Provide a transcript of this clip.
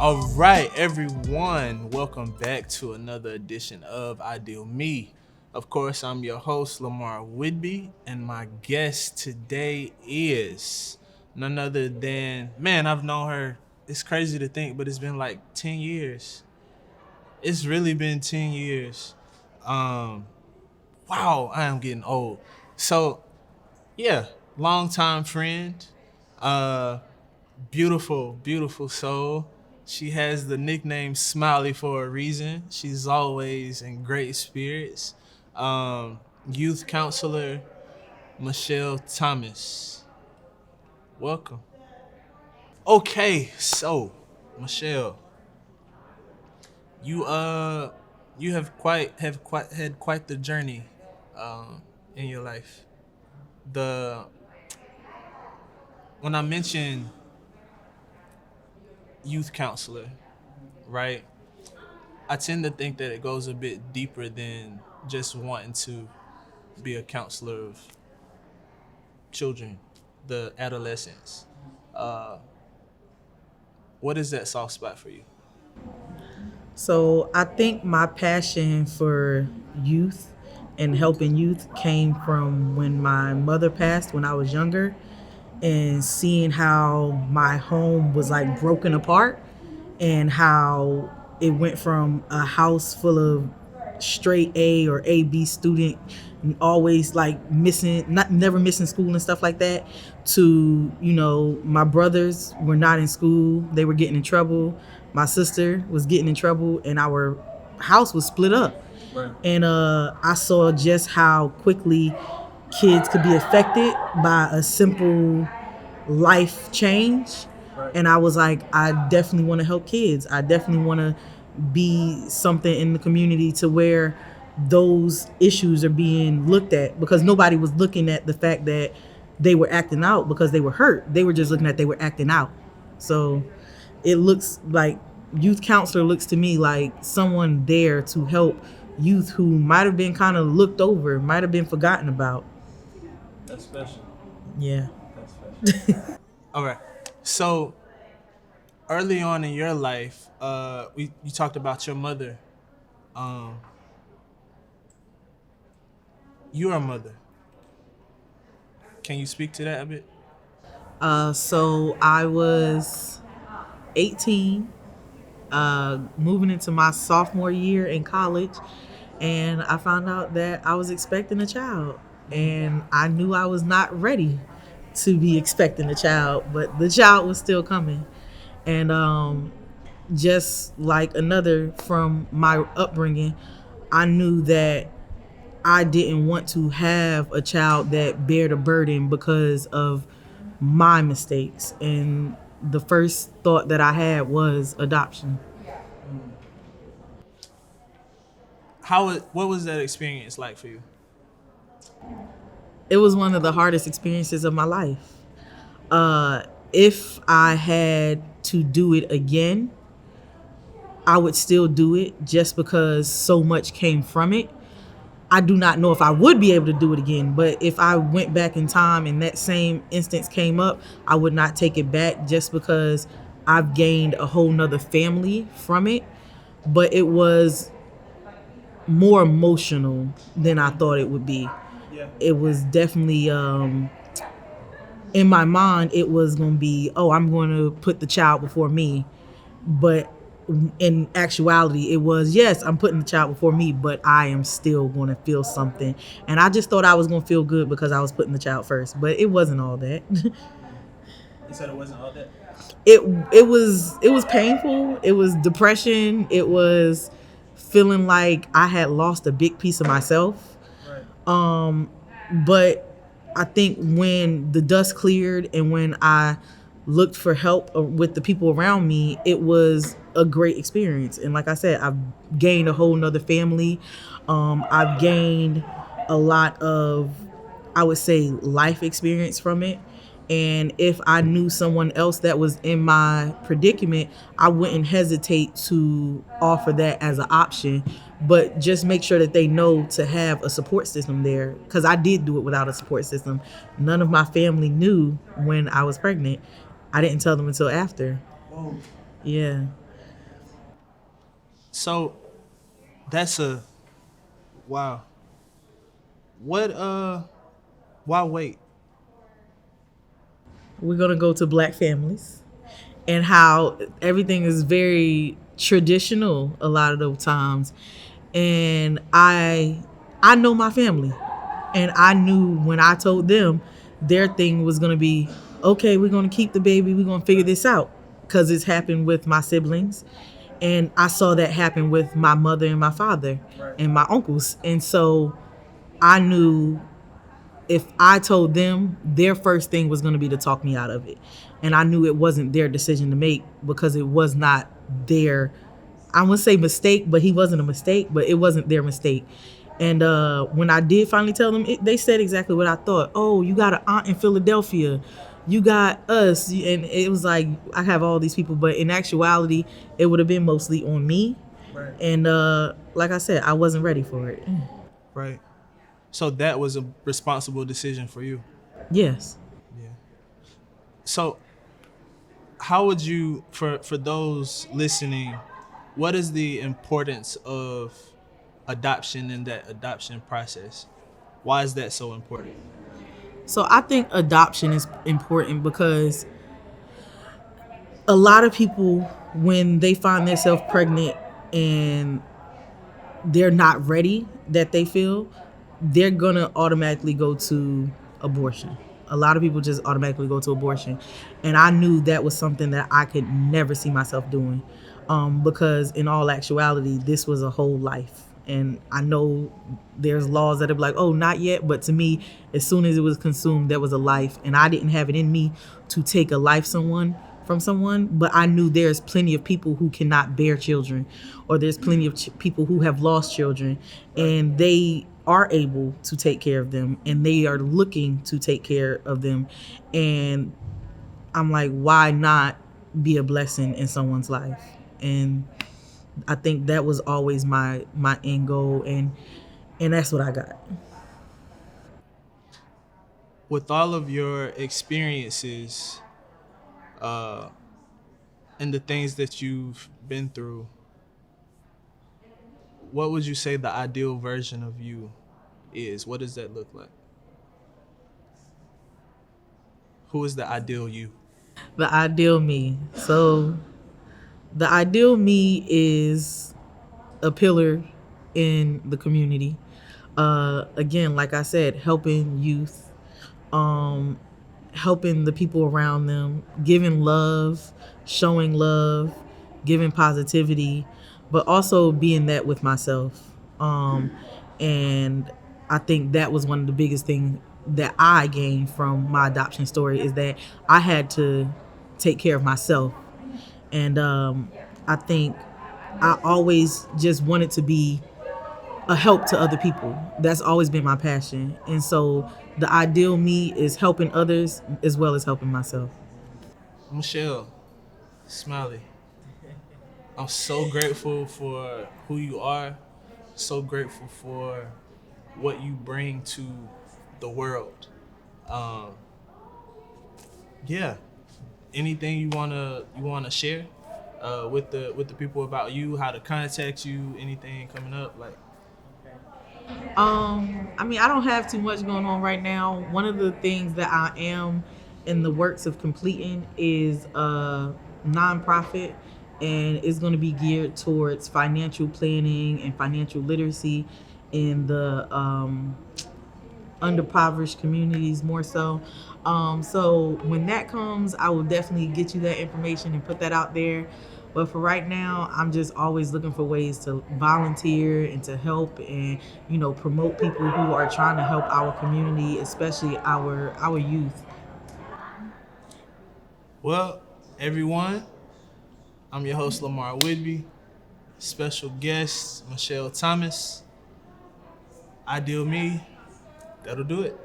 All right, everyone, welcome back to another edition of Ideal Me. Of course, I'm your host, Lamar Whitby, and my guest today is none other than, man, I've known her, it's crazy to think, but it's been like 10 years. It's really been 10 years. Um, wow, I am getting old. So, yeah, longtime friend, uh, beautiful soul. She has the nickname Smiley for a reason. She's always in great spirits. Youth counselor Michelle Thomas. Welcome. Okay, so Michelle, you you have quite had quite the journey in your life. The When I mention youth counselor, right? I tend to think that it goes a bit deeper than just wanting to be a counselor of children, the adolescents. Uh, what is that soft spot for you? So I think my passion for youth and helping youth came from when my mother passed when I was younger, and seeing how my home was like broken apart, and how it went from a house full of straight A or AB student, always like missing, not never missing school and stuff like that, to my brothers were not in school, they were getting in trouble, my sister was getting in trouble, and our house was split up. Right. And I saw just how quickly kids could be affected by a simple life change. Right. And I was like, I definitely want to help kids. I definitely want to be something in the community to where those issues are being looked at, because nobody was looking at the fact that they were acting out because they were hurt. They were just looking at they were acting out. So it looks like youth counselor looks to me like someone there to help youth who might have been kind of looked over, might have been forgotten about. That's special. Yeah. That's special. Okay, so early on in your life, you talked about your mother. Um, you're a mother. Can you speak to that a bit? So I was 18, moving into my sophomore year in college, and I found out that I was expecting a child. And I knew I was not ready to be expecting a child, but the child was still coming. And just like another from my upbringing, I knew that I didn't want to have a child that bared a burden because of my mistakes. And the first thought that I had was adoption. What was that experience like for you? It was one of the hardest experiences of my life. Uh, if I had to do it again, I would still do it just because so much came from it. I do not know if I would be able to do it again, but if I went back in time and that same instance came up, I would not take it back just because I've gained a whole nother family from it. But it was more emotional than I thought it would be. Yeah. It was definitely, in my mind, it was going to be, oh, I'm going to put the child before me. But in actuality, it was, yes, I'm putting the child before me, but I am still going to feel something. And I just thought I was going to feel good because I was putting the child first, but it wasn't all that. You said it wasn't all that. It was painful. It was depression. It was feeling like I had lost a big piece of myself. Right. But I think when the dust cleared and when I looked for help with the people around me, it was a great experience. And like I said, I've gained a whole nother family. I've gained a lot of, I would say, life experience from it. And if I knew someone else that was in my predicament, I wouldn't hesitate to offer that as an option. But just make sure that they know to have a support system there. Because I did do it without a support system. None of my family knew when I was pregnant. I didn't tell them until after. Whoa. Yeah. So that's a wow. What why wait? We're gonna go to black families and how everything is very traditional a lot of the times. And I know my family, and I knew when I told them their thing was gonna be okay. We're gonna keep the baby. We're gonna figure this out because it's happened with my siblings, and I saw that happen with my mother and my father and my uncles, and so I knew if I told them, their first thing was going to be to talk me out of it. And I knew it wasn't their decision to make because it was not their, I wouldn't say mistake, but he wasn't a mistake, but it wasn't their mistake. And when I did finally tell them, they said exactly what I thought. Oh, you got an aunt in Philadelphia. You got us. And it was like, I have all these people. But in actuality, it would have been mostly on me. Right. And like I said, I wasn't ready for it. Right. So that was a responsible decision for you. Yes. Yeah. So how would you, for those listening, what is the importance of adoption in that adoption process? Why is that so important? So I think adoption is important because a lot of people, when they find themselves pregnant and they're not ready, that they feel, they're gonna automatically go to abortion. A lot of people just automatically go to abortion. And I knew that was something that I could never see myself doing, because in all actuality, this was a whole life. And I know there's laws that are like, oh, not yet. But to me, as soon as it was consumed, there was a life. And I didn't have it in me to take a life from someone. But I knew there's plenty of people who cannot bear children, or there's plenty of people who have lost children, and they are able to take care of them, and they are looking to take care of them. And I'm like, why not be a blessing in someone's life? And I think that was always my end goal, and that's what I got. With all of your experiences uh, and the things that you've been through, what would you say the ideal version of you is? What does that look like? Who is the ideal you? The ideal me. So the ideal me is a pillar in the community. Again, like I said, helping youth, helping the people around them, giving love, showing love, giving positivity, but also being that with myself. And I think that was one of the biggest things that I gained from my adoption story, is that I had to take care of myself. And I think I always just wanted to be a help to other people. That's always been my passion. And so the ideal me is helping others as well as helping myself. Michelle Smiley, I'm so grateful for who you are, so grateful for what you bring to the world. Um, yeah. Anything you wanna share with the people about you, how to contact you, anything coming up like? I mean, I don't have too much going on right now. One of the things that I am in the works of completing is a nonprofit, and it's going to be geared towards financial planning and financial literacy in the underprivileged communities more so. So when that comes, I will definitely get you that information and put that out there. But for right now, I'm just always looking for ways to volunteer and to help and, promote people who are trying to help our community, especially our youth. Well, everyone, I'm your host Lamar Whitby. Special guest Michelle Thomas. Ideal me. That'll do it.